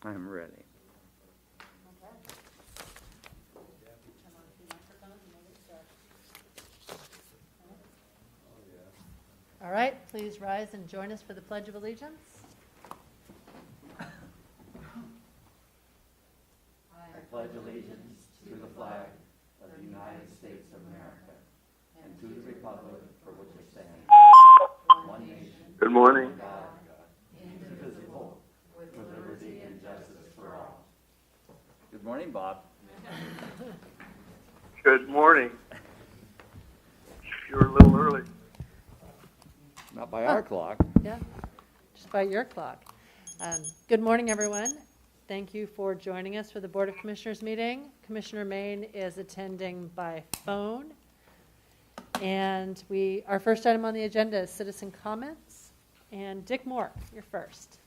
I'm ready. Okay. Turn on a few microphones and we'll get started. All right, please rise and join us for the Pledge of Allegiance. I pledge allegiance to the flag of the United States of America and to the republic for which it stands, one nation. Good morning. God, indivisible, with liberty and justice for all. Good morning, Bob. Good morning. You're a little early. Not by our clock. Yeah, just by your clock. Good morning, everyone. Thank you for joining us for the Board of Commissioners meeting. Commissioner Main is attending by phone. And our first item on the agenda is citizen comments. And Dick Moore, you're first.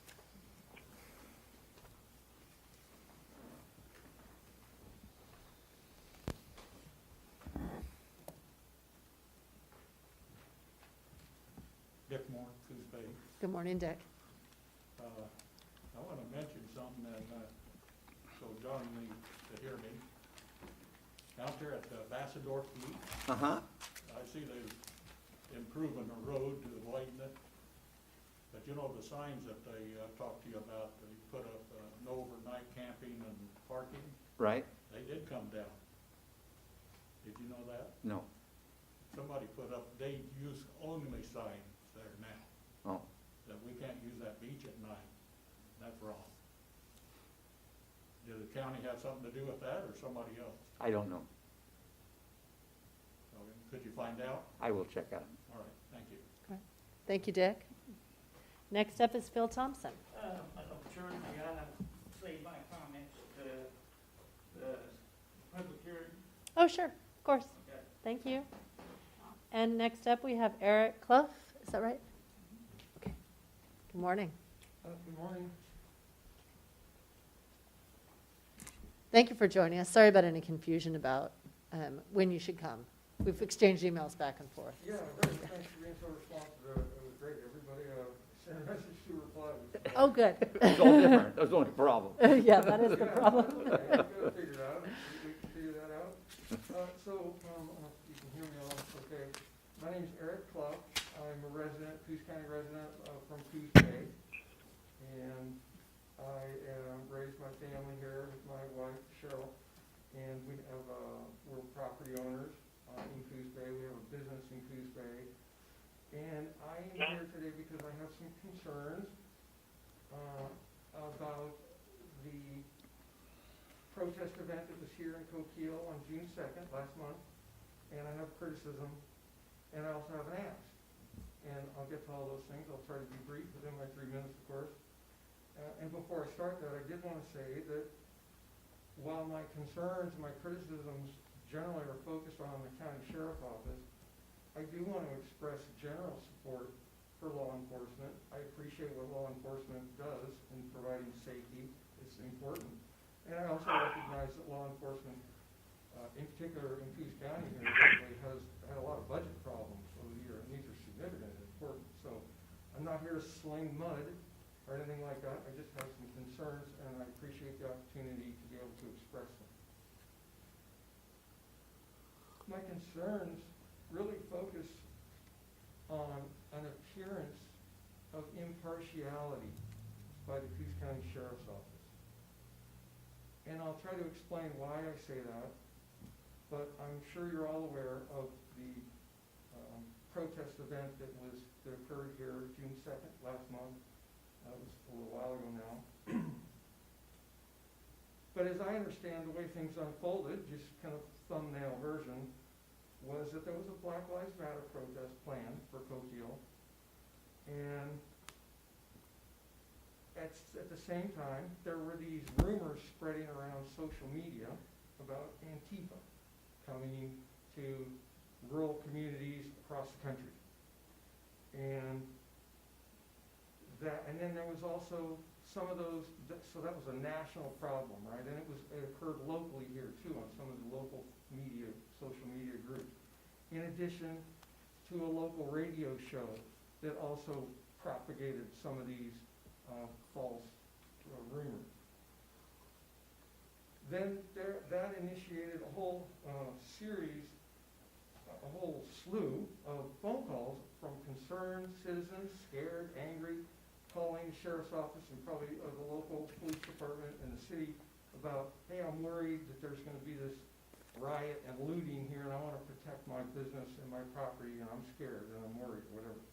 Dick Moore, Coos Bay. Good morning, Dick. I want to mention something that, so John needs to hear me. Out there at Bassador Peak, I see they're improving the road to widen it. But you know the signs that they talked to you about, they put up no overnight camping and parking, Right? they did come down. Did you know that? No. Somebody put up day use only signs there now, Oh, that we can't use that beach at night. That's wrong. Did the county have something to do with that or somebody else? I don't know. Okay, could you find out? I will check out. All right, thank you. Thank you, Dick. Next up is Phil Thompson. Sure, I gotta say my comments to the public hearing. Oh, sure, of course. Okay. Thank you. And next up, we have Eric Clough. Is that right? Okay. Good morning. Good morning. Thank you for joining us. Sorry about any confusion about when you should come. We've exchanged emails back and forth. Yeah, very, thanks for being so responsive. It was great. Everybody sent a message to reply. Oh, good. It's all different. That's the only problem. Yeah, that is the problem. Okay, we gotta figure it out. We can figure that out. You can hear me all, okay. My name's Eric Clough. I'm a resident, Coos County resident from Coos Bay. And I raised my family here with my wife, Cheryl. And we're property owners in Coos Bay. We have a business in Coos Bay. And I am here today because I have some concerns about the protest event that was here in Coquille on June 2nd, last month. And I have criticism, and I also have an ask. And I'll get to all those things. I'll try to be brief within my 3 minutes, of course. And before I start that, I did want to say that while my concerns, my criticisms generally are focused on the county sheriff office, I do want to express general support for law enforcement. I appreciate what law enforcement does in providing safety. It's important. And I also recognize that law enforcement, in particular in Coos County here, lately has had a lot of budget problems over the year, and these are significant and important. So I'm not here to sling mud or anything like that. I just have some concerns, and I appreciate the opportunity to be able to express them. My concerns really focus on an appearance of impartiality by the Coos County Sheriff's Office. And I'll try to explain why I say that, but I'm sure you're all aware of the protest event that occurred here June 2nd, last month. That was a little while ago now. But as I understand the way things unfolded, just kind of thumbnail version, was that there was a Black Lives Matter protest planned for Coquille. And at the same time, there were these rumors spreading around social media about Antifa coming to rural communities across the country. And then there was also some of those, so that was a national problem, right? And it occurred locally here too on some of the local media, social media groups. In addition to a local radio show that also propagated some of these false rumors. that initiated a whole series, a whole slew of phone calls from concerned citizens, scared, angry, calling the sheriff's office and probably the local police department and the city about, hey, I'm worried that there's gonna be this riot and looting here, and I wanna protect my business and my property, and I'm scared, and I'm worried, whatever.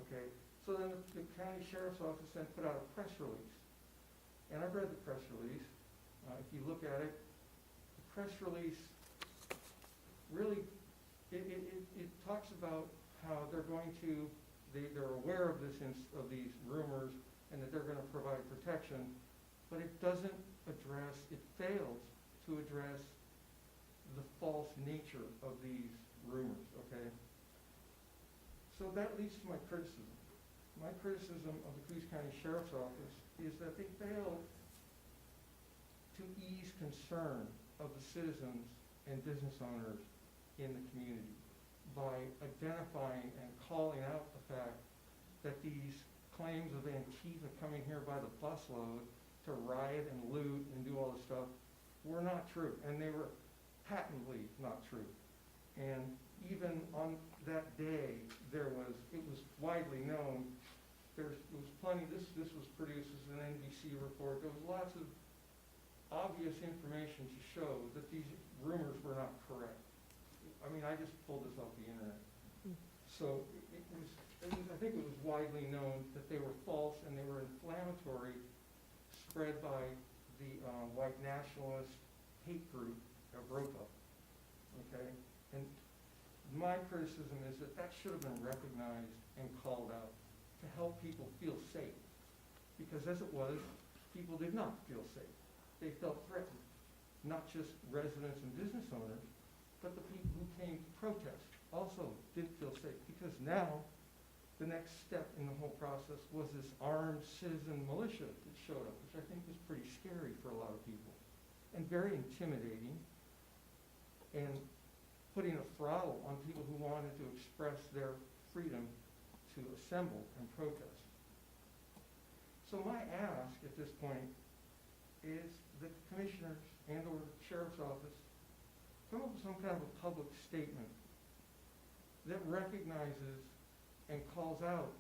Okay, so then the county sheriff's office then put out a press release. And I've read the press release. If you look at it, the press release really, it talks about how they're going to, they're aware of of these rumors and that they're gonna provide protection, but it doesn't address, it fails to address the false nature of these rumors, okay? So that leads to my criticism. My criticism of the Coos County Sheriff's Office is that they failed to ease concern of the citizens and business owners in the community by identifying and calling out the fact that these claims of Antifa coming here by the busload to riot and loot and do all this stuff were not true, and they were patently not true. And even on that day, it was widely known, it was plenty, this was produced as an NBC report, there was lots of obvious information to show that these rumors were not correct. I mean, I just pulled this off the internet. So I think it was widely known that they were false and they were inflammatory, spread by the white nationalist hate group, Europa, okay? And my criticism is that that should have been recognized and called out to help people feel safe. Because as it was, people did not feel safe. They felt threatened, not just residents and business owners, but the people who came to protest also didn't feel safe. Because now, the next step in the whole process was this armed citizen militia that showed up, which I think was pretty scary for a lot of people, and very intimidating, and putting a throttle on people who wanted to express their freedom to assemble and protest. So my ask at this point is that the commissioners and or the sheriff's office come up with some kind of a public statement that recognizes and calls out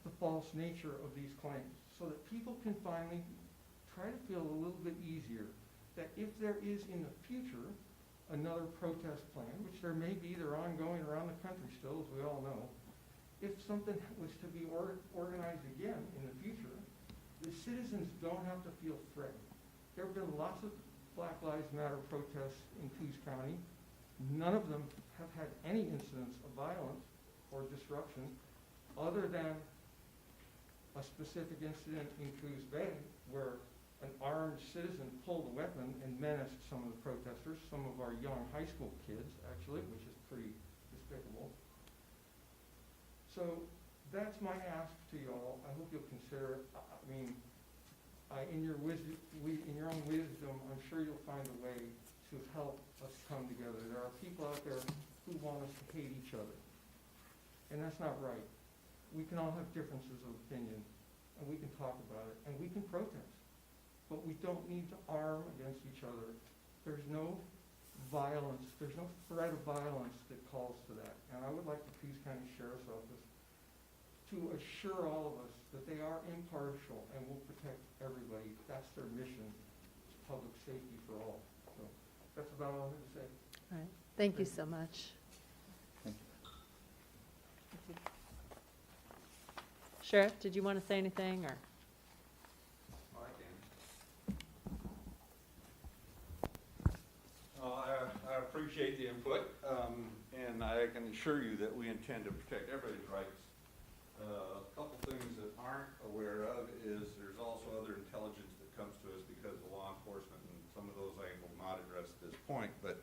the false nature of these claims so that people can finally try to feel a little bit easier that if there is in the future another protest plan, which there may be, they're ongoing around the country still, as we all know, if something was to be organized again in the future, the citizens don't have to feel threatened. There have been lots of Black Lives Matter protests in Coos County. None of them have had any incidents of violence or disruption other than a specific incident in Coos Bay where an armed citizen pulled a weapon and menaced some of the protesters, some of our young high school kids, actually, which is pretty despicable. So that's my ask to y'all. I hope you'll consider it. I mean, in your own wisdom, I'm sure you'll find a way to help us come together. There are people out there who want us to hate each other, and that's not right. We can all have differences of opinion, and we can talk about it, and we can protest. But we don't need to arm against each other. There's no violence, there's no threat of violence that calls to that. And I would like the Coos County Sheriff's Office to assure all of us that they are impartial and will protect everybody. That's their mission, it's public safety for all. So that's about all I have to say. All right, thank you so much. Thank you. Sheriff, did you want to say anything, or? I appreciate the input, and I can assure you that we intend to protect everybody's rights. A couple things that aren't aware of is there's also other intelligence that comes to us because of law enforcement, and some of those I will not address at this point. But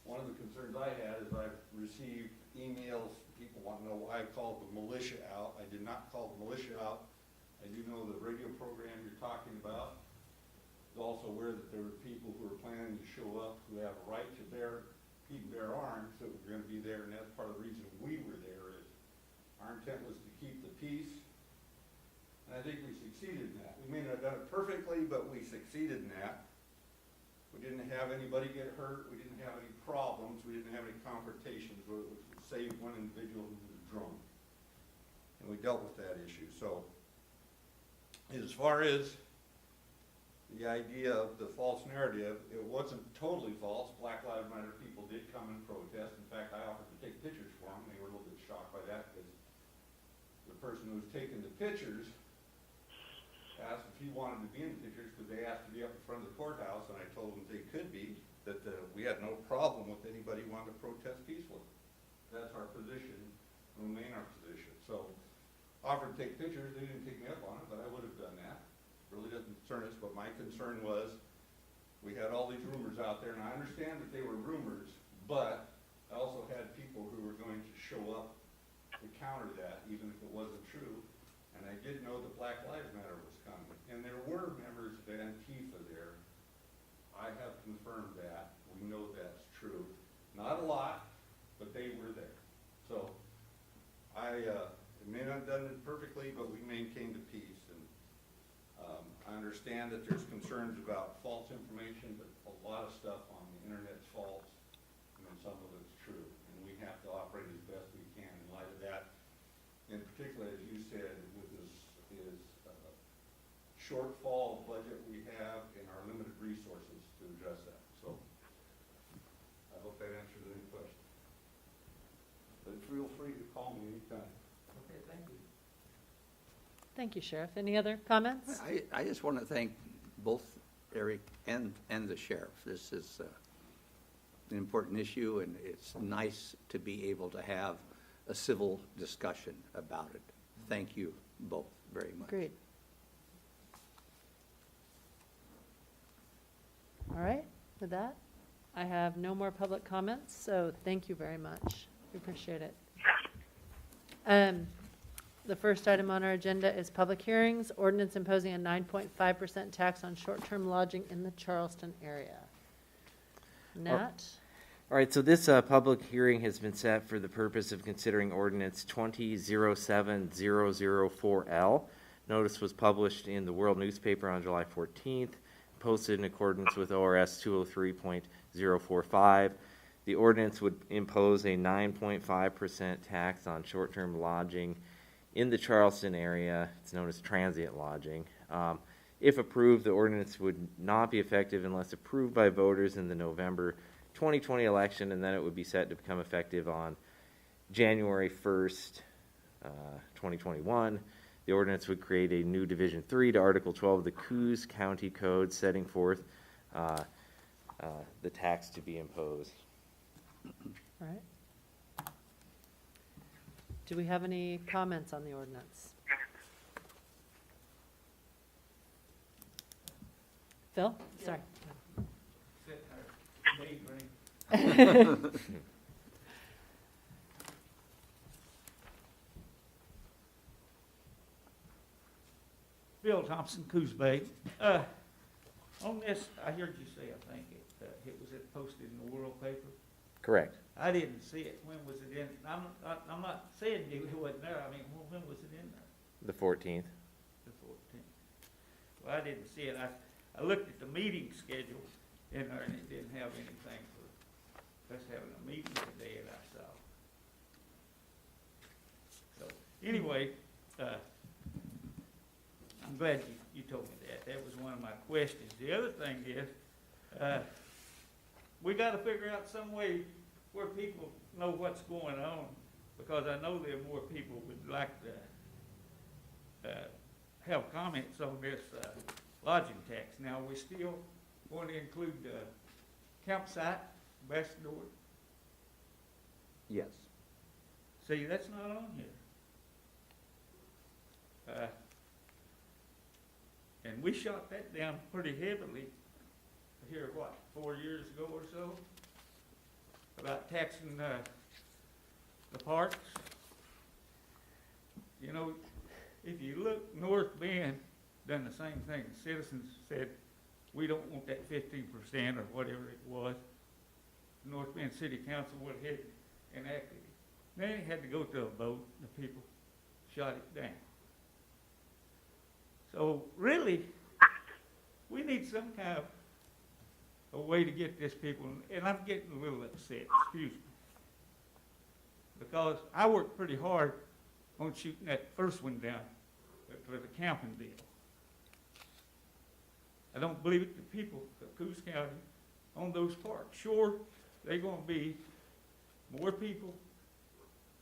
one of the concerns I had is I've received emails, people want to know why I called the militia out. I did not call the militia out. I do know the radio program you're talking about. I was also aware that there were people who were planning to show up who have a right to keep and bear arms, that were going to be there, and that's part of the reason we were there. Is our intent was to keep the peace, and I think we succeeded in that. We may not have done it perfectly, but we succeeded in that. We didn't have anybody get hurt, we didn't have any problems, we didn't have any confrontations, which saved one individual who was drunk. And we dealt with that issue. So as far as the idea of the false narrative, it wasn't totally false. Black Lives Matter people did come and protest. In fact, I offered to take pictures for them. They were a little bit shocked by that because the person who was taking the pictures asked if he wanted to be in the pictures because they asked to be up in front of the courthouse, and I told them they could be, that we had no problem with anybody wanting to protest peacefully. That's our position, remain our position. So offered to take pictures. They didn't take me up on it, but I would have done that. Really doesn't concern us, but my concern was we had all these rumors out there, and I understand that they were rumors, but I also had people who were going to show up to counter that, even if it wasn't true. And I did know that Black Lives Matter was coming, and there were members of Antifa there. I have confirmed that. We know that's true. Not a lot, but they were there. So I may not have done it perfectly, but we maintained the peace. And I understand that there's concerns about false information, but a lot of stuff on the internet's false, and then some of it's true. And we have to operate as best we can in light of that. In particular, as you said, with this shortfall of budget we have and our limited resources to address that. So I hope that answers any questions. But feel free to call me anytime. Okay, thank you. Thank you, Sheriff. Any other comments? I just want to thank both Eric and the sheriff. This is an important issue, and it's nice to be able to have a civil discussion about it. Thank you both very much. Great. All right, with that, I have no more public comments, so thank you very much. We appreciate it. The first item on our agenda is public hearings, ordinance imposing a 9.5% tax on short-term lodging in the Charleston area. Nat? All right, so this public hearing has been set for the purpose of considering ordinance 20-07004L. Notice was published in the World newspaper on July 14th, posted in accordance with ORS 203.045. The ordinance would impose a 9.5% tax on short-term lodging in the Charleston area. It's known as transient lodging. If approved, the ordinance would not be effective unless approved by voters in the November 2020 election, and then it would be set to become effective on January 1st, 2021. The ordinance would create a new Division 3 to Article 12 of the Coos County Code, setting forth the tax to be imposed. All right. Do we have any comments on the ordinance? Phil? Sorry. Bill Thompson, Coos Bay. On this, I heard you say, I think, it was posted in the World paper. Correct. I didn't see it. When was it in? I'm not saying it wasn't there. I mean, when was it in there? The 14th. The 14th. Well, I didn't see it. I looked at the meeting schedule in there, and it didn't have anything for us having a meeting today, and I saw. So, anyway, I'm glad you told me that. That was one of my questions. The other thing is, we got to figure out some way where people know what's going on, because I know there are more people would like to have comments on this lodging tax. Now, we're still going to include the campsite, Ambassador. Yes. See, that's not on here. And we shot that down pretty heavily here, 4 years ago or so, about taxing the parks. You know, if you look, North Bend done the same thing. Citizens said, we don't want that 15% or whatever it was. North Bend City Council went ahead and enacted it. Then it had to go to a vote, the people shot it down. So really, we need some kind of a way to get this people, and I'm getting a little upset, excuse me. Because I worked pretty hard on shooting that first one down for the camping deal. I don't believe it, the people of Coos County on those parks. Sure, they're gonna be more people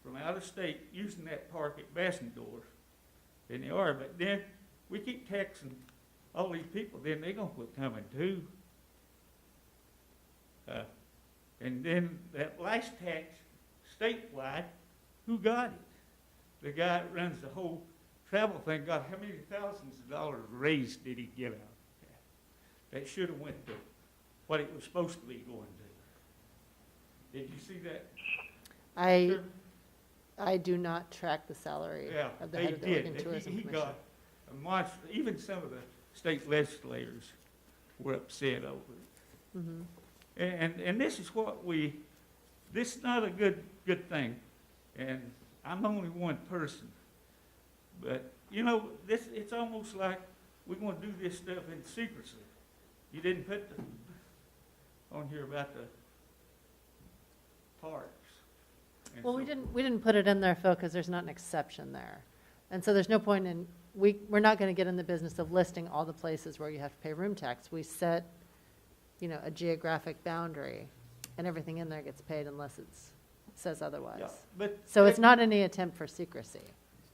from out of state using that park at Bassendorf than they are, but then we keep taxing all these people, then they're gonna quit coming too. And then that last tax, statewide, who got it? The guy that runs the whole travel thing got how many thousands of dollars raised did he get out of that? That should have went to what it was supposed to be going to. Did you see that? Sure. I do not track the salary Yeah, of the they head of the did. Oregon Tourism He Commission. got a monster, even some of the state legislators were upset over it. Mhm. And this is what this is not a good thing. And I'm only one person. But, you know, it's almost like we're gonna do this stuff in secrecy. You didn't put on here about the parks. And Well, so- we didn't put it in there, Phil, because there's not an exception there. And so there's no point in, we're not going to get in the business of listing all the places where you have to pay room tax. We set, a geographic boundary, and everything in there gets paid unless it says otherwise. Yeah, but So it's not any attempt for secrecy.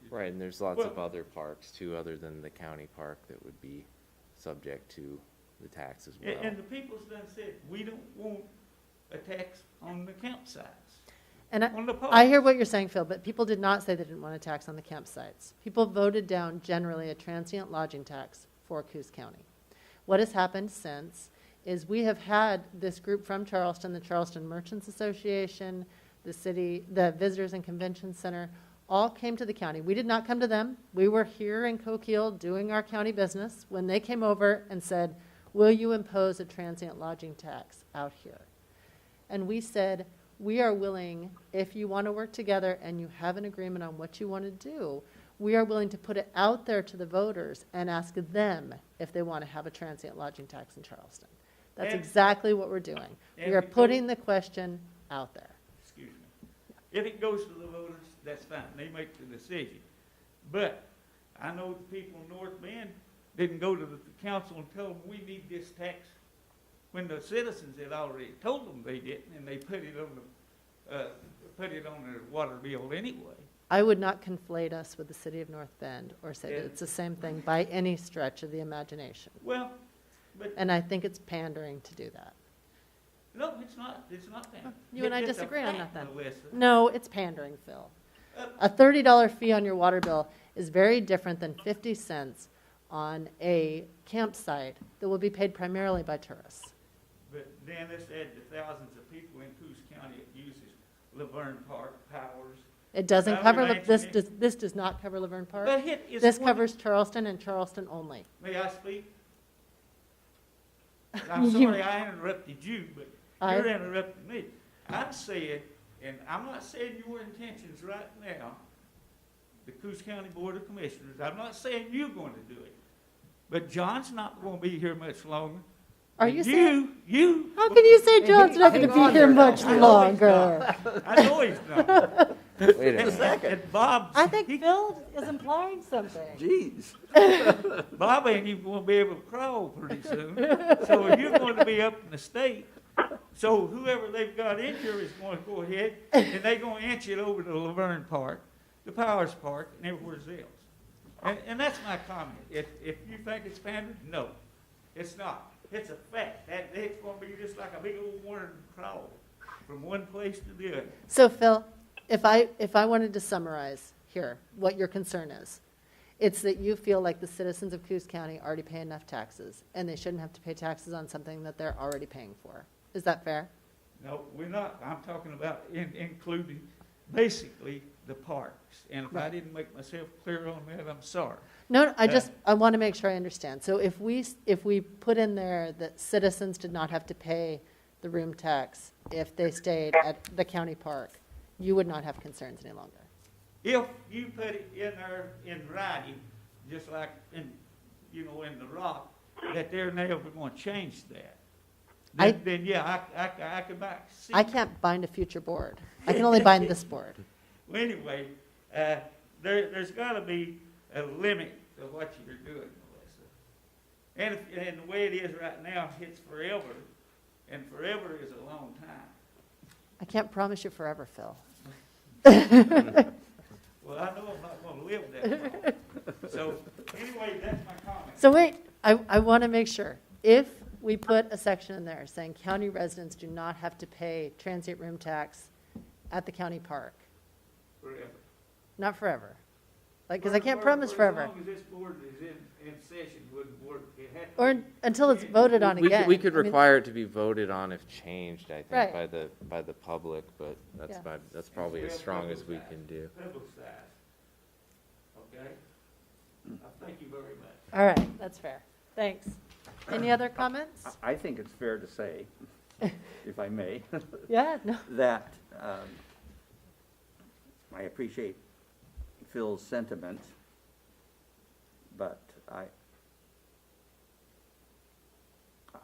Right, and there's lots Well- of other parks too, other than the county park, that would be subject to the tax as well. And the people's done said, we don't want a tax on the campsites, And on the parks. I hear what you're saying, Phil, but people did not say they didn't want a tax on the campsites. People voted down generally a transient lodging tax for Coos County. What has happened since is we have had this group from Charleston, the Charleston Merchants Association, the Visitors and Convention Center, all came to the county. We did not come to them. We were here in Coquille doing our county business when they came over and said, will you impose a transient lodging tax out here? And we said, we are willing, if you want to work together and you have an agreement on what you want to do, we are willing to put it out there to the voters and ask them if they want to have a transient lodging tax in Charleston. That's And- exactly what we're doing. and We are because- putting the question out there. Excuse me. If it goes to the voters, that's fine, they make the decision. But I know the people in North Bend didn't go to the council and tell them, we need this tax, when the citizens had already told them they didn't, and they put it on their water bill anyway. I would not conflate us with the city of North Bend or say that Yeah. it's the same thing by any stretch of the imagination. Well, but, And I think it's pandering to do that. no, it's not that. You and I It's just a disagree on fact, that then. Melissa. No, it's pandering, Phil. Uh, A $30 fee on your water bill is very different than 50 cents on a campsite that will be paid primarily by tourists. But then let's add the thousands of people in Coos County that uses Laverne Park, Powers. It doesn't Now, cover, imagine this it- does not cover Laverne Park. But it is This one- covers Charleston and Charleston only. May I speak? I'm You- sorry I interrupted you, but you're I- interrupting me. I'm saying, and I'm not saying your intentions right now, the Coos County Board of Commissioners, I'm not saying you're going to do it. But John's not going to be here much longer. Are you saying, You. how can you say John's not going to hang on be here there now. much I know he's longer? I know he's not. Wait a minute. And Bob, I think Phil is implying something. Jeez. Bob ain't even going to be able to crawl pretty soon. So you're going to be up in the state. So whoever they've got in here is going to go ahead and they're going to inch it over to Laverne Park, the Powers Park, and everywhere else. And that's my comment. If you think it's pandering, no, it's not. It's a fact. It's going to be just like a big old worm crawl from one place to the other. So Phil, if I wanted to summarize here what your concern is, it's that you feel like the citizens of Coos County already pay enough taxes and they shouldn't have to pay taxes on something that they're already paying for. Is that fair? No, we're not. I'm talking about including basically the parks. And if I Right. didn't make myself clear on that, I'm sorry. No, I want to make sure I understand. So if we put in there that citizens did not have to pay the room tax if they stayed at the county park, you would not have concerns any longer. If you put it in there in writing, just like in you know, in the rock, that they're never gonna change that. I- Then yeah, I can back see. I can't bind a future board. I can only bind this board. Well, anyway, there's gotta be a limit to what you're doing, Melissa. And the way it is right now, it's forever, and forever is a long time. I can't promise you forever, Phil. Well, I know I'm not gonna live that long. So, anyway, that's my comment. So wait, I want to make sure. If we put a section in there saying county residents do not have to pay transient room tax at the county park, Forever. not forever. Like, because I can't promise forever. As long as this board is in session, wouldn't work, it had to Or be- until it's voted on We again. could, we could I mean, require it to be voted on if changed, I Right. think, by the public, but that's Yeah. that's probably as strong as we can do. Publicize. Okay? Thank you very much. All right, that's fair. Thanks. Any other comments? I think it's fair to say, if I may, Yeah, no. that I appreciate Phil's sentiment, but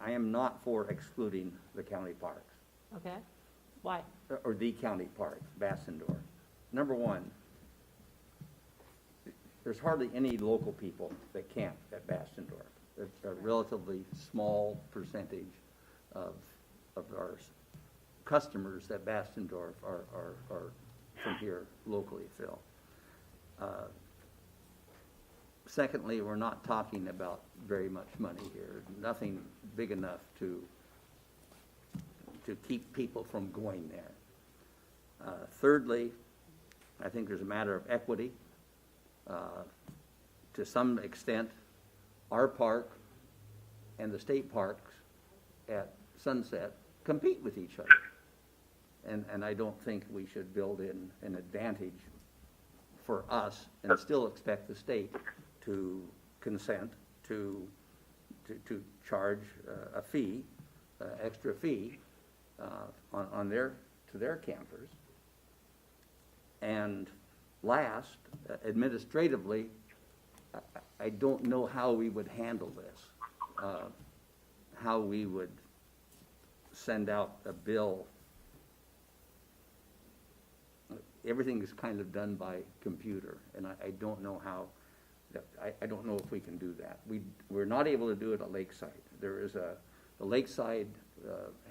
I am not for excluding the county parks, Okay. Why? or the county park, Bassendorf. Number one, there's hardly any local people that camp at Bassendorf. It's a relatively small percentage of our customers at Bassendorf are from here locally, Phil. Secondly, we're not talking about very much money here, nothing big enough to keep people from going there. Thirdly, I think there's a matter of equity. To some extent, our park and the state parks at Sunset compete with each other. And I don't think we should build in an advantage for us and still expect the state to consent to charge a fee, extra fee, to their campers. And last, administratively, I don't know how we would handle this, how we would send out a bill. Everything is kind of done by computer, and I don't know how, I don't know if we can do that. We're not able to do it at Lakeside. The Lakeside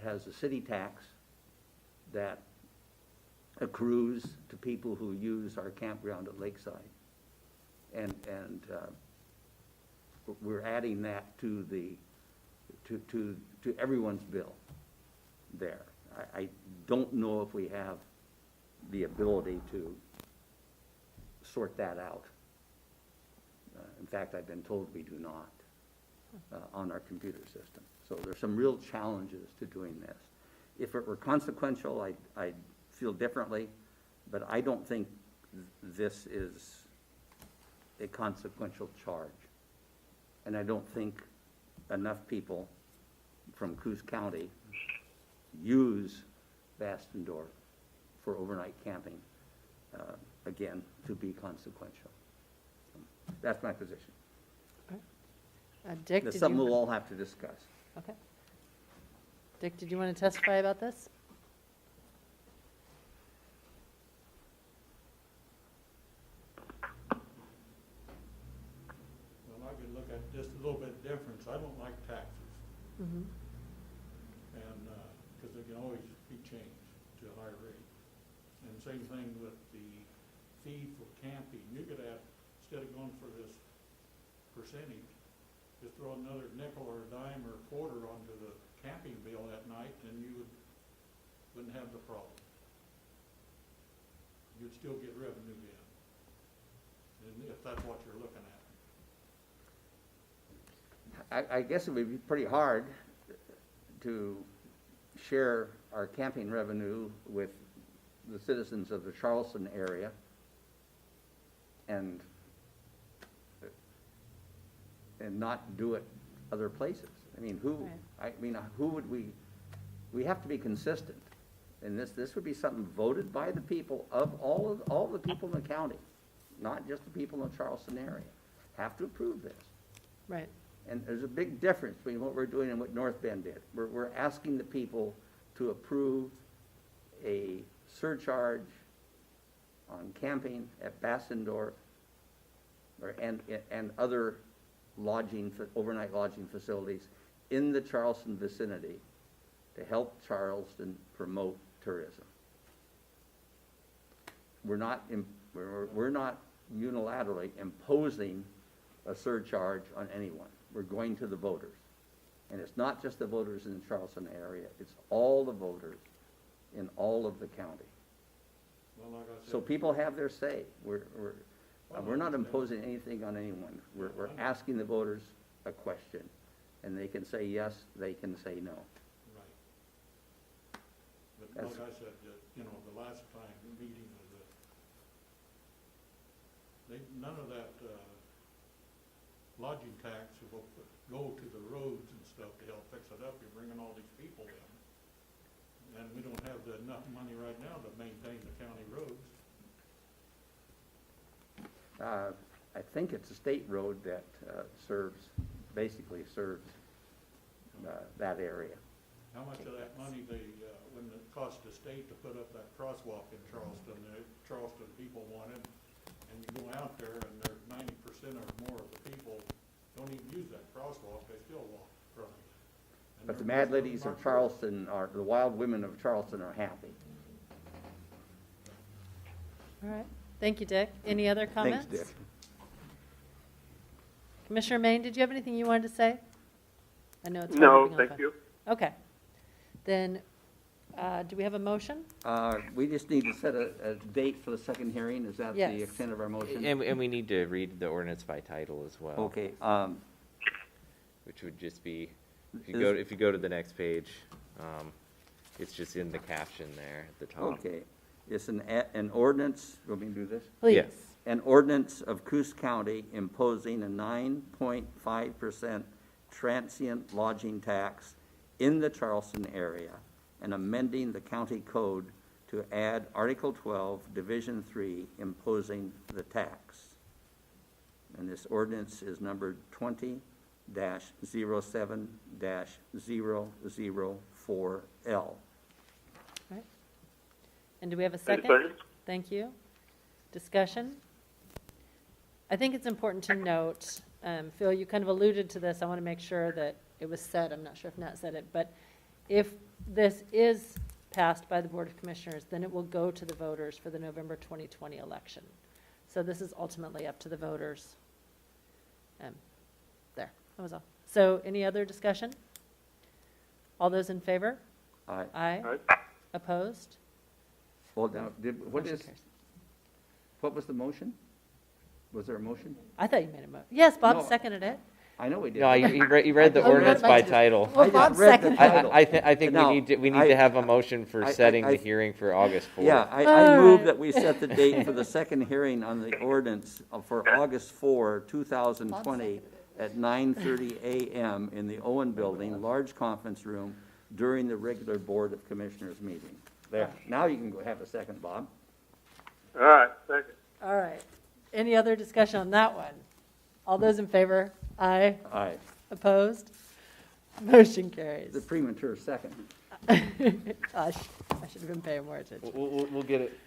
has a city tax that accrues to people who use our campground at Lakeside. And we're adding that to everyone's bill there. I don't know if we have the ability to sort that out. In fact, I've been told we do not on our computer system. So there's some real challenges to doing this. If it were consequential, I'd feel differently, but I don't think this is a consequential charge. And I don't think enough people from Coos County use Bastendorf for overnight camping, again, to be consequential. That's my position. Dick, That's did something you? we'll all have to discuss. Okay. Dick, did you want to testify about this? Well, I could look at this a little bit different. I don't like taxes, Mm-hmm. and, because they can always be changed to a higher rate. And same thing with the fee for camping. You could have, instead of going for this percentage, just throw another nickel or a dime or a quarter onto the camping bill that night, and you wouldn't have the problem. You'd still get revenue in, and if that's what you're looking at. I guess it would be pretty hard to share our camping revenue with the citizens of the Charleston area and not do it other places. I mean, who would we have to be consistent. And this would be something voted by the people of all the people in the county, not just the people in the Charleston area, have to approve this. Right. And there's a big difference between what we're doing and what North Bend did. We're asking the people to approve a surcharge on camping at Bassendorf and other overnight lodging facilities in the Charleston vicinity to help Charleston promote tourism. We're not unilaterally imposing a surcharge on anyone. We're going to the voters. And it's not just the voters in the Charleston area, it's all the voters in all of the county. Well, like I said. So people have their say. We're not imposing anything on anyone. We're asking the voters a question, and they can say yes, they can say no. Right. But like I said, the last time meeting was, none of that, lodging tax will go to the roads and stuff to help fix it up. You're bringing all these people in. And we don't have enough money right now to maintain the county roads. I think it's a state road that basically serves that area. How much of that money when it cost the state to put up that crosswalk in Charleston, the Charleston people wanted, and you go out there and there's 90% or more of the people don't even use that crosswalk, they still walk from it. And But the they're Mad just Ladies of marked Charleston the wild women of Charleston are happy. All right. Thank you, Dick. Any other comments? Thanks, Dick. Commissioner Main, did you have anything you wanted to say? I know it's hard No, moving on thank fast. you. Okay. Then, do we have a motion? We just need to set a date for the second hearing. Is that Yes. the extent of our motion? And we need to read the ordinance by title as well. Okay, Which would just be, if you go to the next page, it's just in the caption there at the top. okay. It's an ordinance, you want me to do this? Please. Yes. An ordinance of Coos County imposing a 9.5% transient lodging tax in the Charleston area and amending the county code to add Article 12, Division 3, imposing the tax. And this ordinance is numbered 20-07-004L. Right. And do we have a Second. second? Thank you. Discussion? I think it's important to note, Phil, you kind of alluded to this. I want to make sure that it was said. I'm not sure if Nat said it, but if this is passed by the Board of Commissioners, then it will go to the voters for the November 2020 election. So this is ultimately up to the voters. There, that was all. So any other discussion? All those in favor? Aye. Aye. All right. Opposed? Well, now, Motion carries. what was the motion? Was there a motion? I thought you made a motion. Yes, Bob No. seconded it. I know we did. No, you read the Oh, you ordinance read by it. title. Well, I Bob read the seconded title. it. I think Now, we need to have a motion for setting I- the hearing for August 4th. Yeah, I All move right. that we set the date for the second hearing on the ordinance for August 4, 2020, at 9:30 a.m. in the Owen Building, large conference room, during the regular Board of Commissioners meeting. There, now you can go have a second, Bob. All right, second. All right. Any other discussion on that one? All those in favor? Aye. Aye. Opposed? Motion carries. The premature second. Gosh, I should have been paying more attention. We'll get it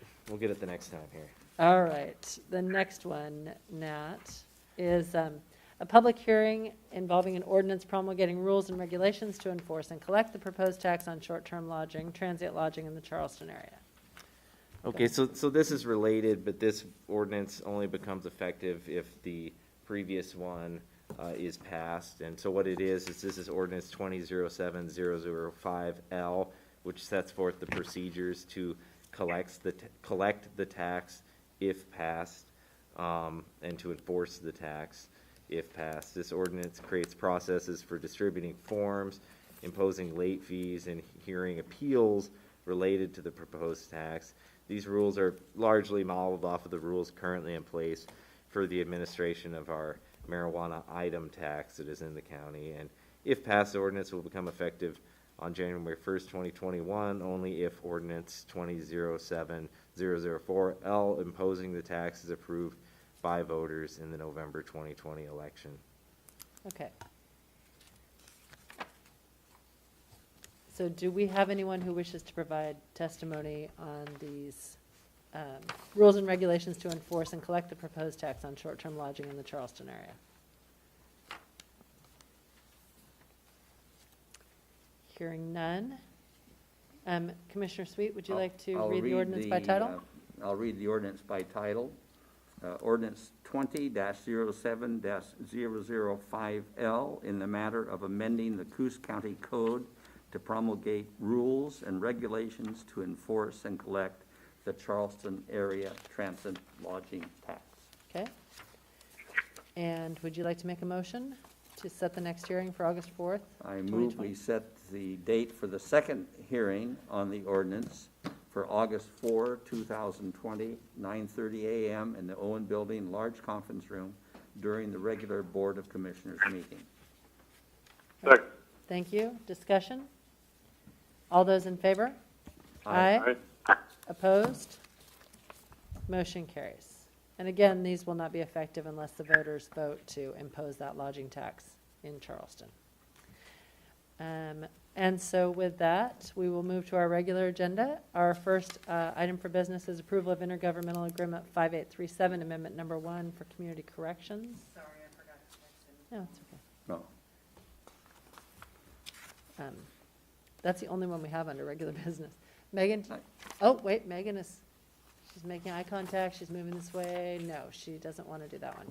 the next time here. All right. The next one, Nat, is a public hearing involving an ordinance promulgating rules and regulations to enforce and collect the proposed tax on short-term lodging, transient lodging in the Charleston area. Okay, so this is related, but this ordinance only becomes effective if the previous one is passed. And so what it is this is ordinance 20-07-005L, which sets forth the procedures to collect the tax if passed, and to enforce the tax if passed. This ordinance creates processes for distributing forms, imposing late fees, and hearing appeals related to the proposed tax. These rules are largely modeled off of the rules currently in place for the administration of our marijuana item tax that is in the county. And if passed, the ordinance will become effective on January 1st, 2021, only if ordinance 20-07-004L imposing the tax is approved by voters in the November 2020 election. Okay. So do we have anyone who wishes to provide testimony on these rules and regulations to enforce and collect the proposed tax on short-term lodging in the Charleston area? Hearing none. Commissioner Sweet, would you like to I'll read the ordinance by title? I'll read the ordinance by title. Ordinance 20-07-005L in the matter of amending the Coos County Code to promulgate rules and regulations to enforce and collect the Charleston area transit lodging tax. Okay. And would you like to make a motion to set the next hearing for August 4th? I move 2020? we set the date for the second hearing on the ordinance for August 4, 2020, 9:30 a.m. in the Owen Building Large Conference Room during the regular Board of Commissioners meeting. Second. Thank you. Discussion? All those in favor? Aye. Opposed? Motion carries. And again, these will not be effective unless the voters vote to impose that lodging tax in Charleston. And so with that, we will move to our regular agenda. Our first item for business is approval of intergovernmental agreement 5837, amendment number 1 for community corrections. Sorry, I forgot to text him. No, it's okay. No. That's the only one we have under regular business. Megan? Aye. Oh, wait, Megan is, she's making eye contact, she's moving this way. No, she doesn't want to do that one.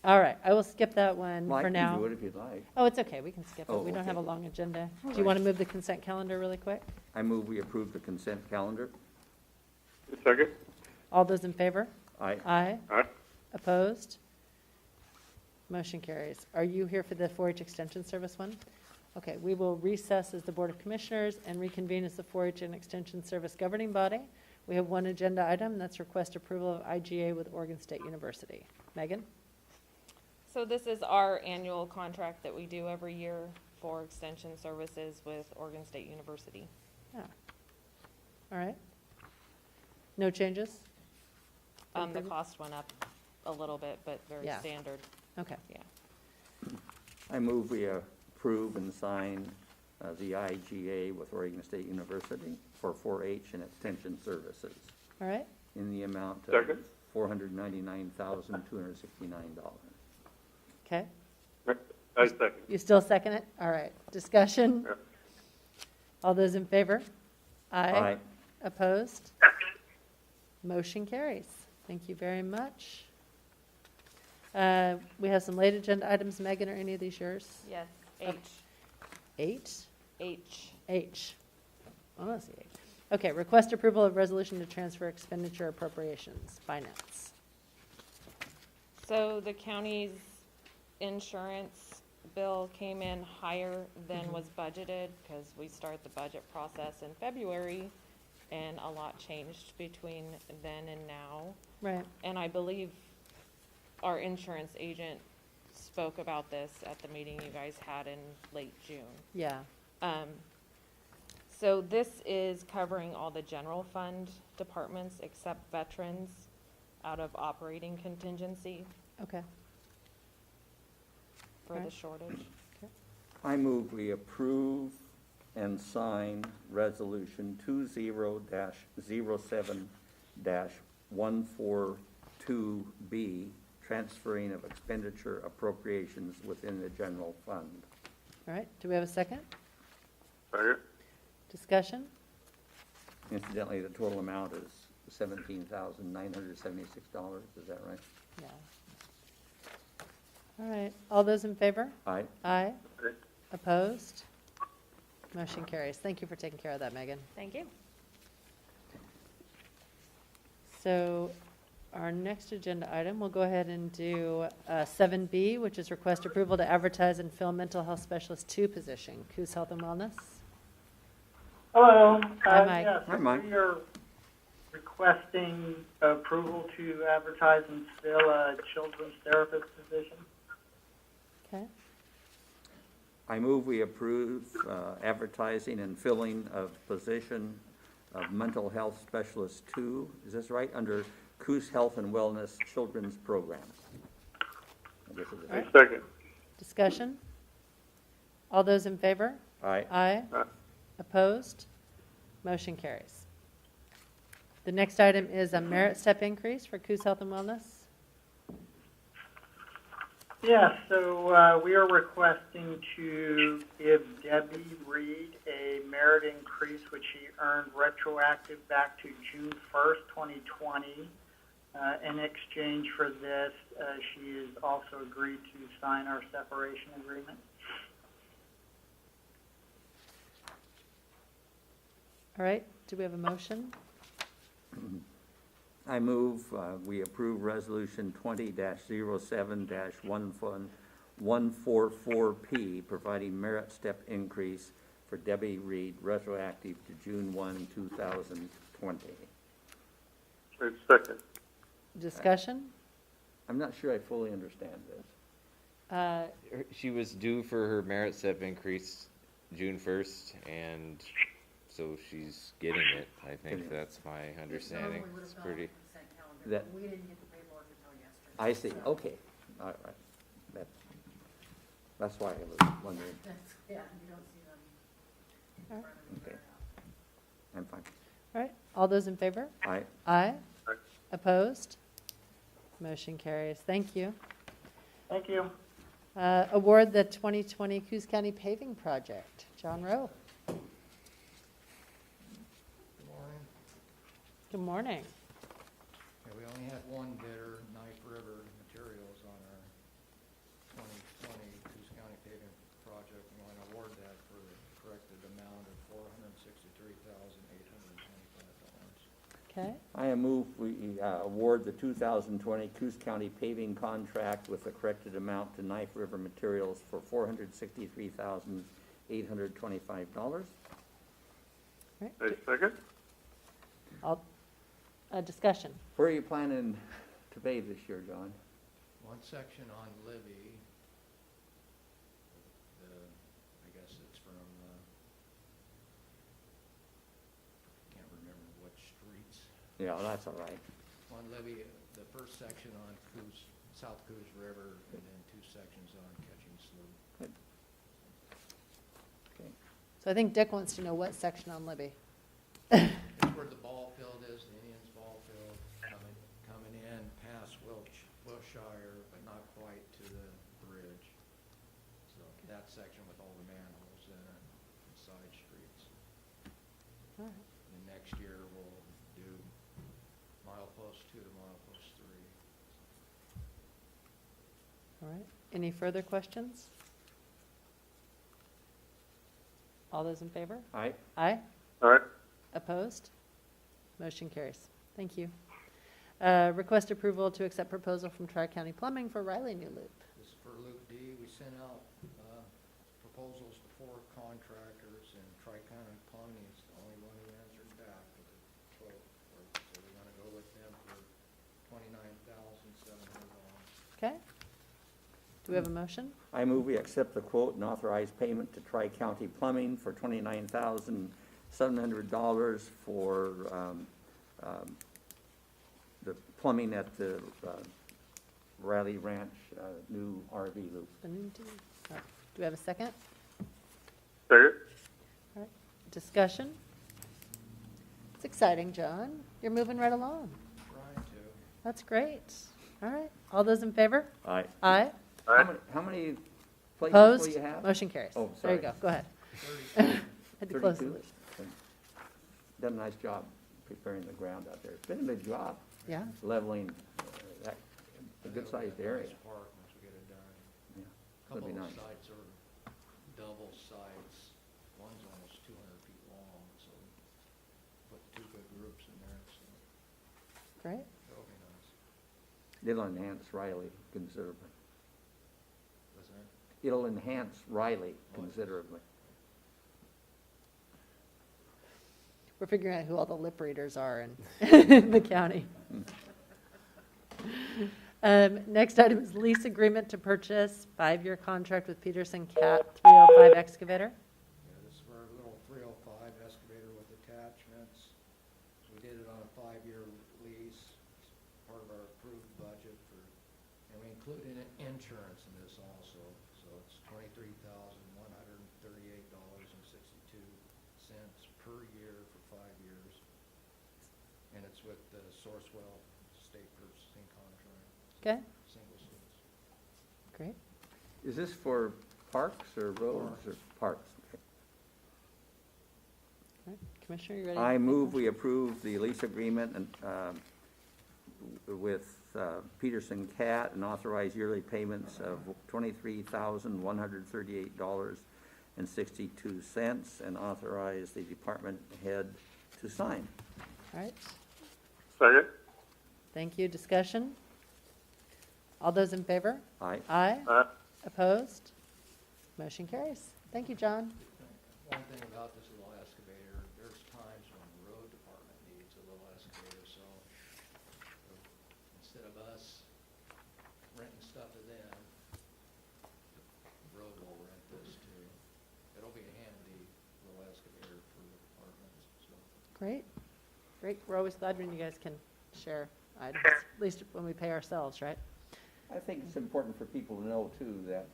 All right, I will skip that one Well, I for can now. do it if you'd like. Oh, it's okay, we can skip it. Oh, We don't have a okay. long agenda. All Do you want right. to move the consent calendar really quick? I move we approve the consent calendar. Second. All those in favor? Aye. Aye. Aye. Opposed? Motion carries. Are you here for the 4-H Extension Service one? Okay, we will recess as the Board of Commissioners and reconvene as the 4-H and Extension Service governing body. We have one agenda item, that's request approval of IGA with Oregon State University. Megan? So this is our annual contract that we do every year for extension services with Oregon State University. Yeah. All right. No changes? The Improvement? cost went up a little bit, but very Yeah. standard, Okay. yeah. I move we approve and sign the IGA with Oregon State University for 4-H and extension services All right. in the amount of Second. $499,269. Okay. I second. You still second it? All right. Discussion? Yeah. All those in favor? Aye. Opposed? Motion carries. Thank you very much. We have some late agenda items. Megan, are any of these yours? Yes, Okay. 8? H. H. I want to see H. Okay, request approval of resolution to transfer expenditure appropriations, finance. So the county's insurance bill came in higher than was budgeted because we start the budget process in February and a lot changed between then and now. Right. And I believe our insurance agent spoke about this at the meeting you guys had in late June. Yeah. So this is covering all the general fund departments except veterans out of operating contingency Okay. for the Right. shortage. I move we approve and sign Resolution 20-07-142B, transferring of expenditure appropriations within the general fund. All right. Do we have a second? Second. Discussion? Incidentally, the total amount is $17,976, is that right? Yeah. All right. All those in favor? Aye. Aye. Aye. Opposed? Motion carries. Thank you for taking care of that, Megan. Thank you. So our next agenda item, we'll go ahead and do 7B, which is request approval to advertise and fill mental health specialist 2 position, Coos Health and Wellness. Hello. Hi, Mike. Yes, Hi, Mike. we are requesting approval to advertise and fill a children's therapist position. Okay. I move we approve advertising and filling of position of mental health specialist 2, is this right, under Coos Health and Wellness Children's Program. get to the. I second. Discussion? All those in favor? Aye. Aye. Aye. Opposed? Motion carries. The next item is a merit step increase for Coos Health and Wellness. Yeah, so we are requesting to give Debbie Reed a merit increase, which she earned retroactive back to June 1st, 2020. In exchange for this, she has also agreed to sign our separation agreement. All right, do we have a motion? I move we approve Resolution 20-07-144P, providing merit step increase for Debbie Reed, retroactive to June 1, 2020. I second. Discussion? I'm not sure I fully understand this. She was due for her merit step increase June 1st, and so she's getting it. I think that's my understanding. It's pretty. That, We didn't get the paperwork until yesterday. I see, so okay, all right. That's why I was wondering. that's- Yeah, you don't see them in front of me Okay. very often. I'm fine. All right, all those in favor? Aye. Aye. Aye. Opposed? Motion carries. Thank you. Thank you. Award the 2020 Coos County paving project. John Rowe. Good morning. Good morning. Yeah, we only had one bidder, Knife River Materials, on our 2020 Coos County paving project. We want to award that for the corrected amount of $463,825. Okay, I move we award the 2020 Coos County paving contract with the corrected amount to Knife River Materials for $463,825. I second. all, discussion. Where are you planning to pave this year, John? One section on Libby, I guess it's from, can't remember which streets. Yeah, that's all right. On Libby, the first section on Coos, South Coos River, and then two sections on Catching Slough. Okay. So I think Dick wants to know what section on Libby. It's where the ball field is, the Indians' ball field, coming in past Wilshire, but not quite to the bridge. So that section with all the manholes in it, and side streets. All right. And next year, we'll do milepost 2 to milepost 3. All right. Any further questions? All those in favor? Aye. Aye. All right. Opposed? Motion carries. Thank you. Request approval to accept proposal from Tri-County Plumbing for Riley New Loop. This is for Loop D. We sent out proposals to 4 contractors, and Tri-County Plumbing is the only one who answered back with a quote. So we're going to go with them for $29,700. Okay? Do we have a motion? I move we accept the quote and authorize payment to Tri-County Plumbing for $29,700 for the plumbing at the Riley Ranch new RV loop. Do we have a second? Second. All right. Discussion? It's exciting, John. You're moving right along. Trying to. That's great. All right. All those in favor? Aye. Aye. Aye. How many places Opposed? will you have? Motion carries. Oh, There you sorry. go. Go ahead. 32. Had to close the 32? loop. Done a nice job preparing the ground out there. It's been a big job Yeah. leveling that, a good-sized area. Nice park once we get it done. Yeah, Couple that'd be of nice. sites are double sites. One's almost 200 feet long, so put 2 good groups in there, so Great. that'll be nice. It'll enhance Riley considerably. What's that? It'll enhance Riley Oh, it is. considerably. We're figuring out who all the lip readers are in the county. Next item is lease agreement to purchase 5-year contract with Peterson Cat 305 excavator. Yeah, this is for a little 305 excavator with attachments. So we did it on a 5-year lease. It's part of our approved budget for And we include insurance in this also, so it's $23,138.62 per year for 5 years. And it's with the Sourcewell State Purchasing Contract. Okay, Single source. great. Is this for parks or roads or parks? Okay. All right. Commissioner, you ready? I move we approve the lease agreement and, with Peterson Cat and authorize yearly payments of $23,138.62 and authorize the department head to sign. All right, Second. thank you. Discussion? All those in favor? Aye. Aye. Aye. Opposed? Motion carries. Thank you, John. One thing about this little excavator, there's times when the road department needs a little excavator, so instead of us renting stuff to them, the road will rent this too. It'll be a handy little excavator for the departments, so. Great, great. We're always glad when you guys can share items, at least when we pay ourselves, right? I think it's important for people to know too that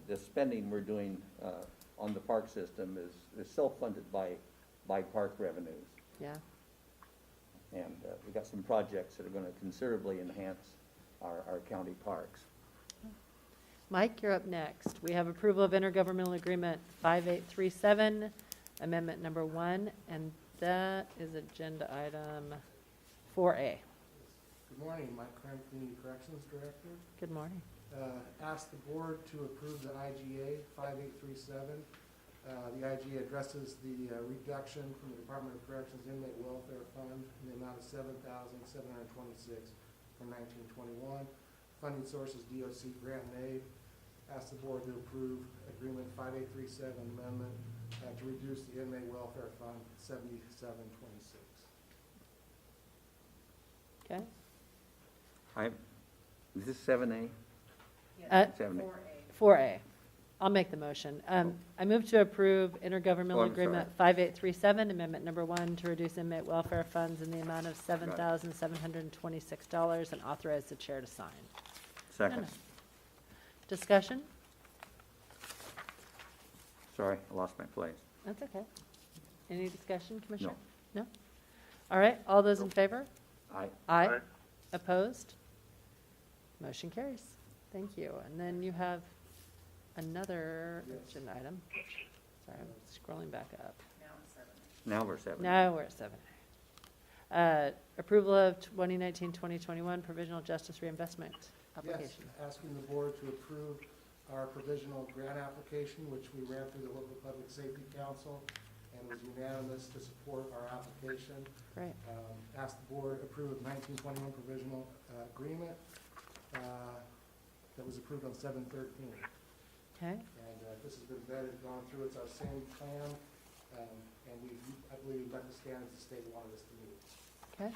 the spending we're doing on the park system is self-funded by park revenues. Yeah, And we've got some projects that are going to considerably enhance our county parks. Mike, you're up next. We have approval of intergovernmental agreement 5837, amendment number 1, and that is agenda item 4A. Good morning, Mike Crime, Community Corrections Director. Good morning. Ask the board to approve the IGA 5837. The IGA addresses the reduction from the Department of Corrections Inmate Welfare Fund in the amount of $7,726 from 1921. Funding source is DOC grant and aid. Ask the board to approve agreement 5837 amendment to reduce the Inmate Welfare Fund 7726. Okay. Is this 7A? Uh, 7A. 4A. I'll make the motion. I move to approve Oh, intergovernmental I'm agreement 5837, amendment number 1, to reduce inmate welfare funds in the amount of $7,726 and authorize the chair to sign. Second. Discussion? Sorry, I lost my place. That's okay. Any discussion, Commissioner? No. No? All right, all those in favor? Aye. Aye. Aye. Opposed? Motion carries. Thank you. And then you have another Yes. agenda item. Sorry, I'm scrolling back up. Now we're 7A. Now we're at 7A. Approval of 2019-2021 provisional justice reinvestment application. Yes, asking the board to approve our provisional grant application, which we ran through the local public safety council and was unanimous to support our application. Great. Ask the board approve 1921 provisional agreement that was approved on 7/13. Okay. And this has been vetted, gone through, it's our same plan, and I believe we've met the standards the state wanted us to meet. Okay.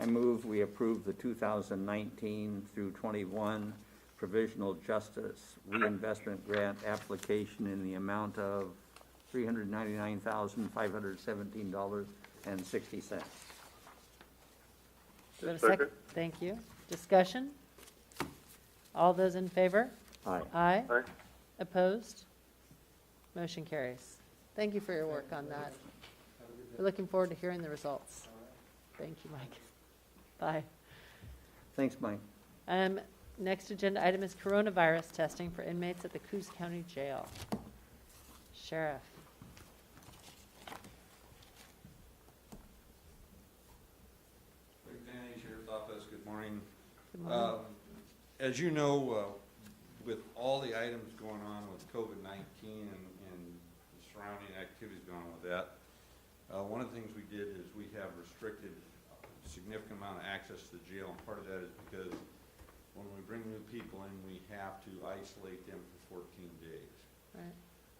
I move we approve the 2019 through 21 provisional justice reinvestment grant application in the amount of $399,517.60. Do we have a second? Thank you. Discussion? All those in favor? Aye. Aye. Aye. Opposed? Motion carries. Thank you for your work on that. Have a good day. We're looking forward to hearing the results. All right. Thank you, Mike. Bye. Thanks, Mike. Next agenda item is coronavirus testing for inmates at the Coos County Jail. Sheriff. Rick Danny, Sheriff's Office, good morning. Good morning. As you know, with all the items going on with COVID-19 and the surrounding activities going on with that, one of the things we did is we have restricted a significant amount of access to the jail, and part of that is because when we bring new people in, we have to isolate them for 14 days. Right.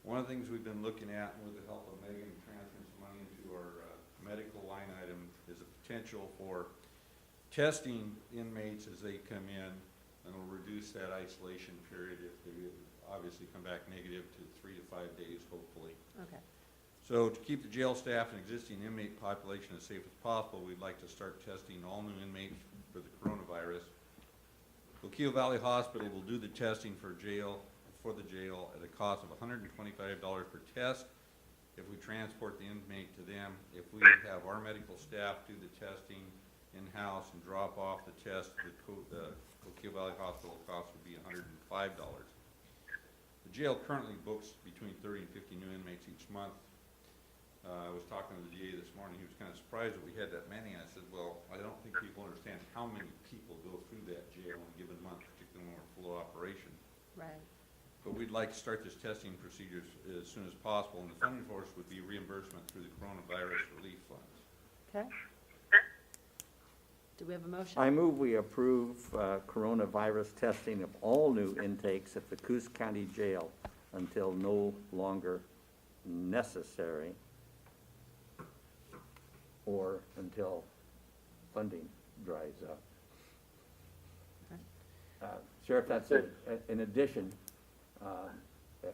One of the things we've been looking at, with the help of Megan, transferring some money into our medical line item, is a potential for testing inmates as they come in, and will reduce that isolation period if they obviously come back negative to 3 to 5 days, hopefully. Okay. So to keep the jail staff and existing inmate population as safe as possible, we'd like to start testing all new inmates for the coronavirus. Coquille Valley Hospital will do the testing for the jail at a cost of $125 per test if we transport the inmate to them. If we have our medical staff do the testing in-house and drop off the test, the Coquille Valley Hospital cost would be $105. The jail currently books between 30 and 50 new inmates each month. I was talking to the DA this morning. He was kind of surprised that we had that many. I said, well, I don't think people understand how many people go through that jail in a given month, particularly when we're full of operation. Right. But we'd like to start this testing procedures as soon as possible, and the funding for us would be reimbursement through the coronavirus relief funds. Okay. Do we have a motion? I move we approve coronavirus testing of all new intakes at the Coos County Jail until no longer necessary or until funding dries up. Sheriff, that's in addition.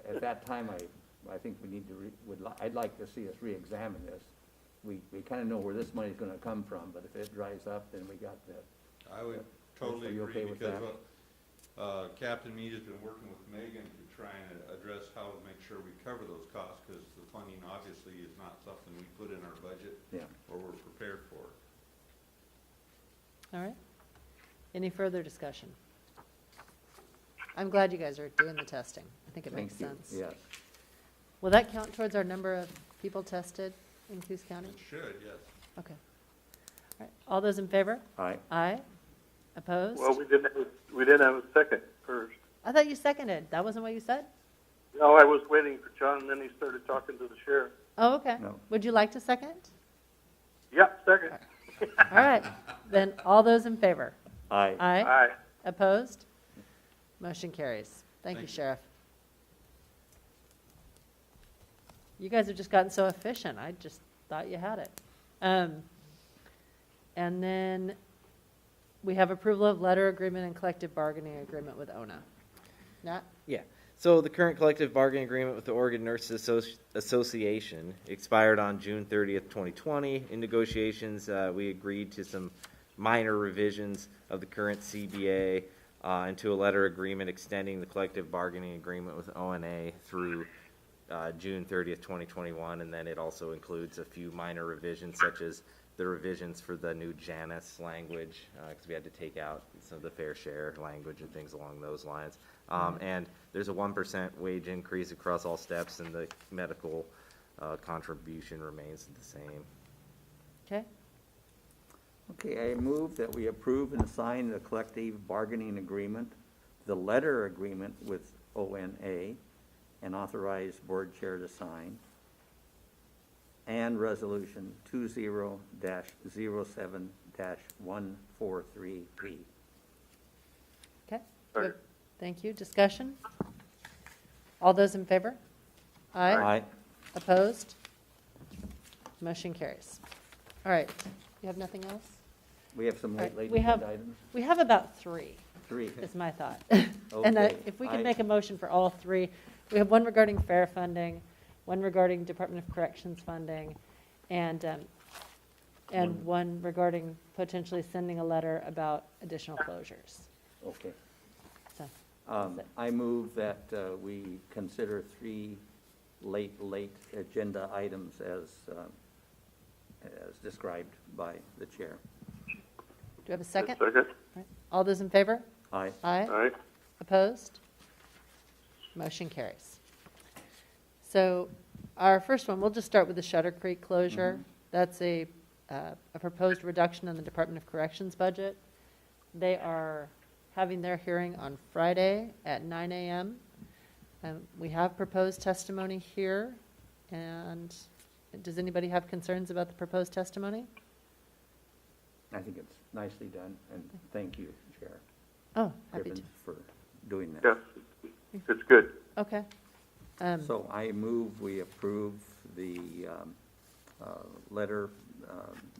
At that time, I think we need to, I'd like to see us re-examine this. We kind of know where this money's gonna come from, but if it dries up, then we got that. I would totally Are you agree, okay with because that? Captain Meade has been working with Megan to try and address how to make sure we cover those costs, because the funding obviously is not something we put in our budget or we're prepared for. All right. Any further discussion? I'm glad you guys are doing the testing. I think it makes sense. Yes. Will that count towards our number of people tested in Coos County? It should, yes. Okay. All right. All those in favor? Aye. Aye. Opposed? Well, we didn't have a second first. I thought you seconded. That wasn't what you said? No, I was waiting for John, and then he started talking to the sheriff. Oh, okay. No. Would you like to second? Yeah, second. All right. Then all those in favor? Aye. Aye. Aye. Opposed? Motion carries. Thank you, Thank you. Sheriff. You guys have just gotten so efficient. I just thought you had it. And then we have approval of letter agreement and collective bargaining agreement with ONA. Nat? Yeah. So the current collective bargaining agreement with the Oregon Nurses Association expired on June 30th, 2020. In negotiations, we agreed to some minor revisions of the current CBA and to a letter agreement extending the collective bargaining agreement with ONA through June 30th, 2021. And then it also includes a few minor revisions, such as the revisions for the new Janus language, because we had to take out some of the fair share language and things along those lines. And there's a 1% wage increase across all steps, and the medical contribution remains the same. Okay. Okay, I move that we approve and sign the collective bargaining agreement, the letter agreement with ONA, and authorize board chair to sign, and resolution 20-07-143P. Okay. Good. Thank you. Discussion? All those in favor? Aye. Aye. Opposed? Motion carries. All right. You have nothing else? We have some All right, late we have- items? We have about three, Three. is my thought. And Okay. if we could I- make a motion for all three, we have one regarding fair funding, one regarding Department of Corrections funding, and one regarding potentially sending a letter about additional closures. Okay. So, that's it. I move that we consider three late agenda items as described by the chair. Do we have a second? Second. All right. All those in favor? Aye. Aye. Aye. Opposed? Motion carries. So our first one, we'll just start with the Shutter Creek closure. That's a proposed reduction in the Department of Corrections budget. They are having their hearing on Friday at 9 a.m. We have proposed testimony here. And does anybody have concerns about the proposed testimony? I think it's nicely done, and thank you, Chair Oh, happy to. Gibbons, for doing that. Yes, it's good. Okay. So I move we approve the letter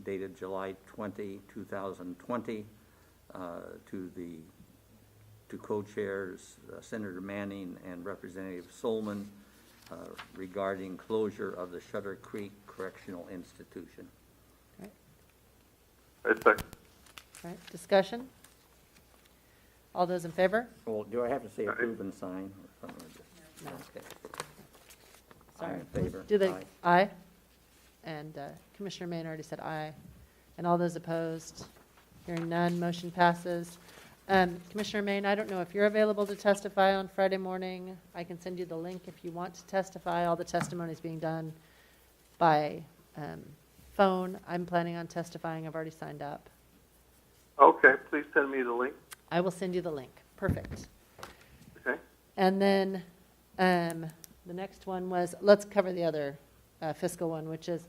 dated July 20, 2020, to co-chairs Senator Manning and Representative Solman regarding closure of the Shutter Creek Correctional Institution. I second. All right, discussion? All those in favor? Well, do I have to say approve and sign or something like No. this? Okay. Sorry. All in favor? Do they, Aye. aye? And Commissioner Main already said aye. And all those opposed? Hearing none, motion passes. Commissioner Main, I don't know if you're available to testify on Friday morning. I can send you the link if you want to testify. All the testimony is being done by phone. I'm planning on testifying. I've already signed up. Okay, please send me the link. I will send you the link. Perfect. Okay. And then the next one was, let's cover the other fiscal one, which is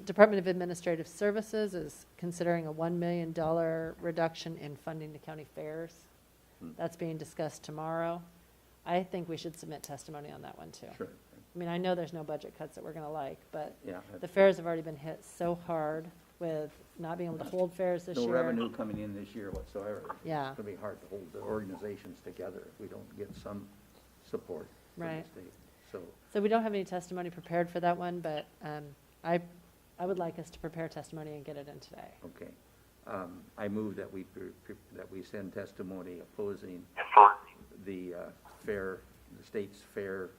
Department of Administrative Services is considering a $1 million reduction in funding to county fairs. That's being discussed tomorrow. I think we should submit testimony on that one too. Sure. I mean, I know there's no budget cuts that we're going to like, but Yeah. the fairs have already been hit so hard with not being able to hold fairs this No year. revenue coming in this year whatsoever. Yeah. It's going to be hard to hold the organizations together if we don't get some support from the Right. state. So we don't have any testimony prepared for that one, but I would like us to prepare testimony and get it in today. Okay. I move that we send testimony opposing the the state's fair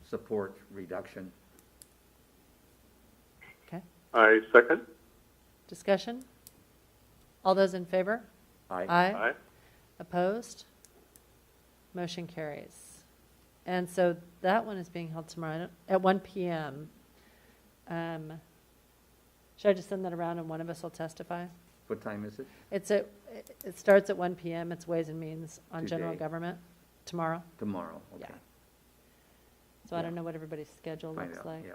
support reduction. Okay? I second. Discussion? All those in favor? Aye. Aye. Opposed? Motion carries. And so that one is being held tomorrow at 1 p.m. Should I just send that around and one of us will testify? What time is it? It starts at 1 p.m. It's Ways and Means on General Today. Government tomorrow. Tomorrow, okay. Yeah. So I don't know what everybody's schedule Find looks out, like. yeah.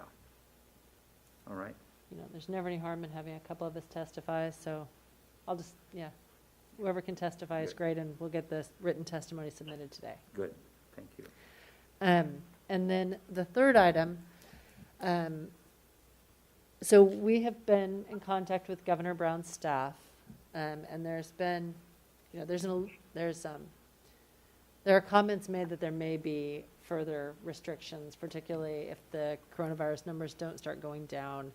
All right, You know, there's never any harm in having a couple of us testify, so I'll just, whoever can testify is Good. great, and we'll get this written testimony submitted today. good, thank you. And then the third item, so we have been in contact with Governor Brown's staff, and there's been, there are comments made that there may be further restrictions, particularly if the coronavirus numbers don't start going down.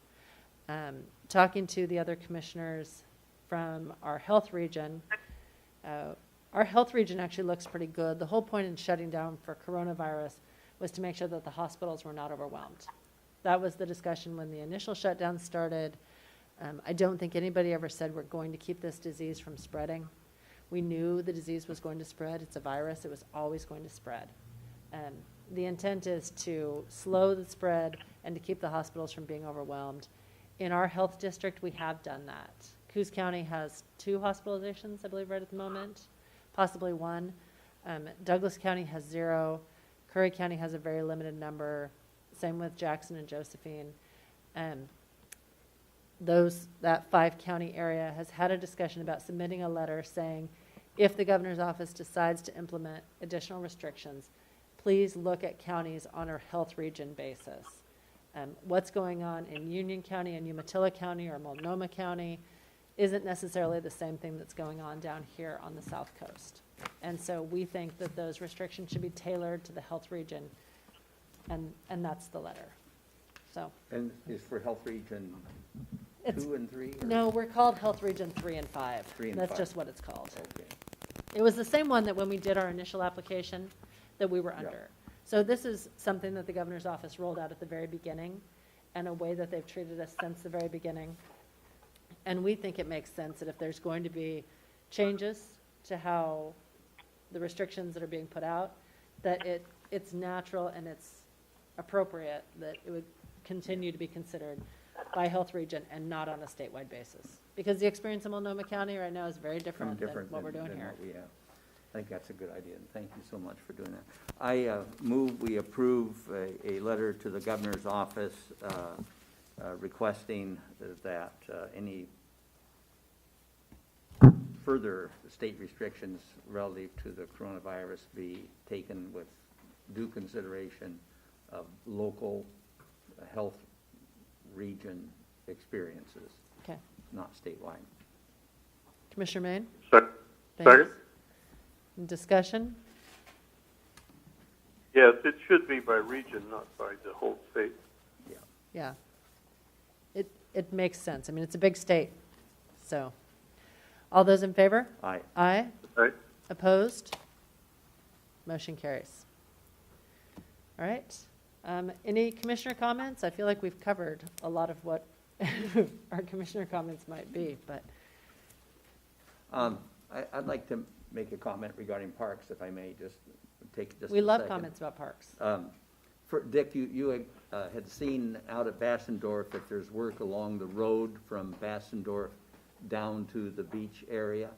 Talking to the other commissioners from our health region actually looks pretty good. The whole point in shutting down for coronavirus was to make sure that the hospitals were not overwhelmed. That was the discussion when the initial shutdown started. I don't think anybody ever said we're going to keep this disease from spreading. We knew the disease was going to spread. It's a virus. It was always going to spread. The intent is to slow the spread and to keep the hospitals from being overwhelmed. In our health district, we have done that. Coos County has 2 hospitalizations, I believe, right at the moment, possibly 1. Douglas County has 0. Curry County has a very limited number. Same with Jackson and Josephine. That 5-county area has had a discussion about submitting a letter saying, if the governor's office decides to implement additional restrictions, please look at counties on a health region basis. What's going on in Union County and Umatilla County or Multnomah County isn't necessarily the same thing that's going on down here on the South Coast. And so we think that those restrictions should be tailored to the health region, and that's the letter. So And is for health region it's, 2 and 3? or- no, we're called Health Region 3 and 5. 3 and That's 5. just what it's called. Okay, It was the same one that when we did our initial application that we were Yeah. under. So this is something that the governor's office rolled out at the very beginning, and a way that they've treated us since the very beginning. And we think it makes sense that if there's going to be changes to how the restrictions that are being put out, that it's natural and it's appropriate that it would continue to be considered by health region and not on a statewide basis. Because the experience in Multnomah County right now is very different than what we're doing than here. what we have. I think that's a good idea, and thank you so much for doing that. I move we approve a letter to the governor's office requesting that any further state restrictions relative to the coronavirus be taken with due consideration of local health region experiences, Okay. not statewide. Commissioner Main? Second. Thanks. Discussion? Yes, it should be by region, not by the whole state. Yeah. It makes sense. I mean, it's a big state, so. All those in favor? Aye. Aye. Right? Opposed? Motion carries. All right. Any commissioner comments? I feel like we've covered a lot of what our commissioner comments might be, but I'd like to make a comment regarding parks, if I may, just take just a second. we love comments about parks. Dick, you had seen out at Bassendorf that there's work along the road from Bassendorf down to the beach area.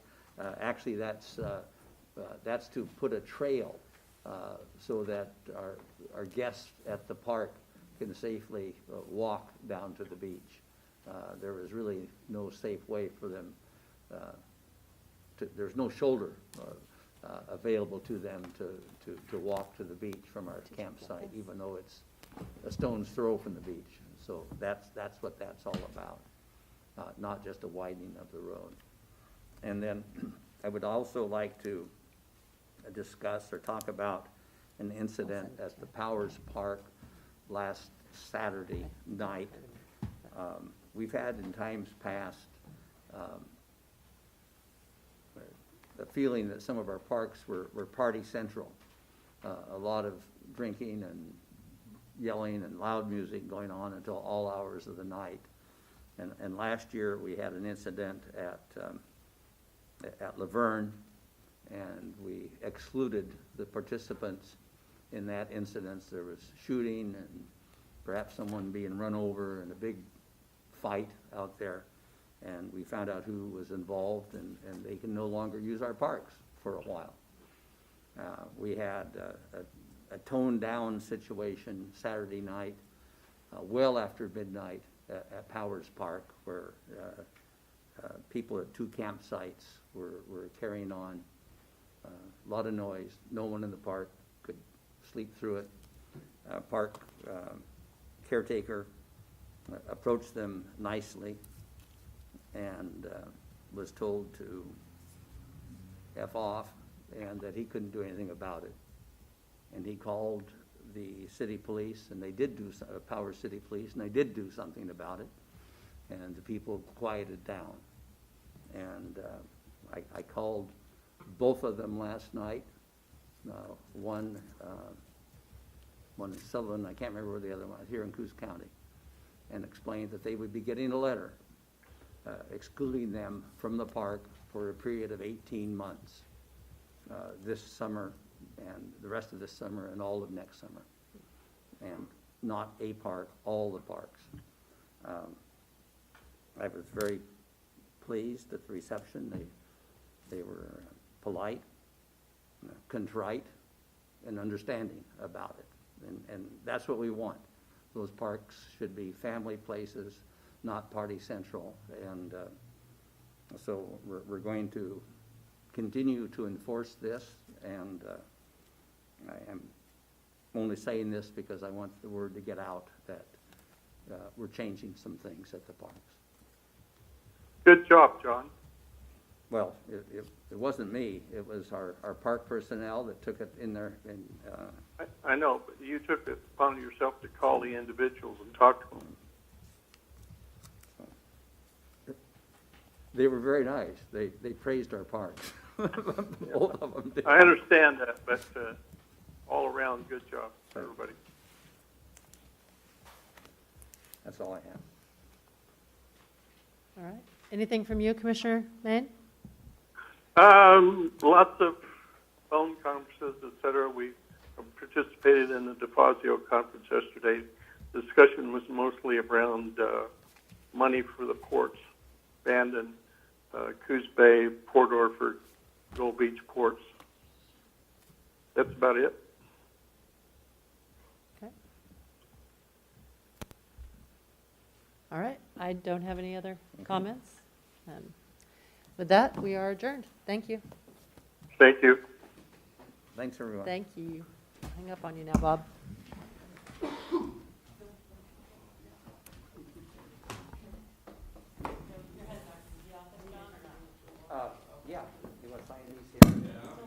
Actually, that's to put a trail so that our guests at the park can safely walk down to the beach. There was really no safe way for them there's no shoulder available to them to walk to the beach from our campsite, even though it's a stone's throw from the beach. So that's what that's all about, not just a widening of the road. And then I would also like to discuss or talk about an incident at the Powers Park last Saturday night. We've had in times past the feeling that some of our parks were party central. A lot of drinking and yelling and loud music going on until all hours of the night. And last year we had an incident at Laverne, and we excluded the participants in that incident. There was shooting and perhaps someone being run over and a big fight out there. And we found out who was involved, and they can no longer use our parks for a while. We had a toned-down situation Saturday night, well after midnight at Powers Park, where people at two campsites were carrying on a lot of noise. No one in the park could sleep through it. Park caretaker approached them nicely and was told to F off and that he couldn't do anything about it. And he called the city police, and they did do, Powers City Police, and they did do something about it, and the people quieted down. And I called both of them last night. One in Sullivan, I can't remember where the other one was, here in Coos County, and explained that they would be getting a letter excluding them from the park for a period of 18 months, this summer and the rest of this summer and all of next summer. And not a park, all the parks. I was very pleased at the reception. They were polite, contrite, and understanding about it. And that's what we want. Those parks should be family places, not party central. And so we're going to continue to enforce this, and I am only saying this because I want the word to get out that we're changing some things at the parks. Good job, John. Well, it wasn't me. It was our park personnel that took it in there. And I know, but you took it upon yourself to call the individuals and talk to them. They were very nice. They praised our parks. Both of them did. I understand that, but all around, good job, everybody. That's all I have. All right. Anything from you, Commissioner Maine? Lots of phone conferences, et cetera. We participated in the DeFazio conference yesterday. The discussion was mostly around money for the ports, Bandon, Coos Bay, Port Orford, Gold Beach ports. That's about it. Okay. All right. I don't have any other comments. With that, we are adjourned. Thank you. Thank you. Thanks, everyone. Thank you. Hang up on you now, Bob.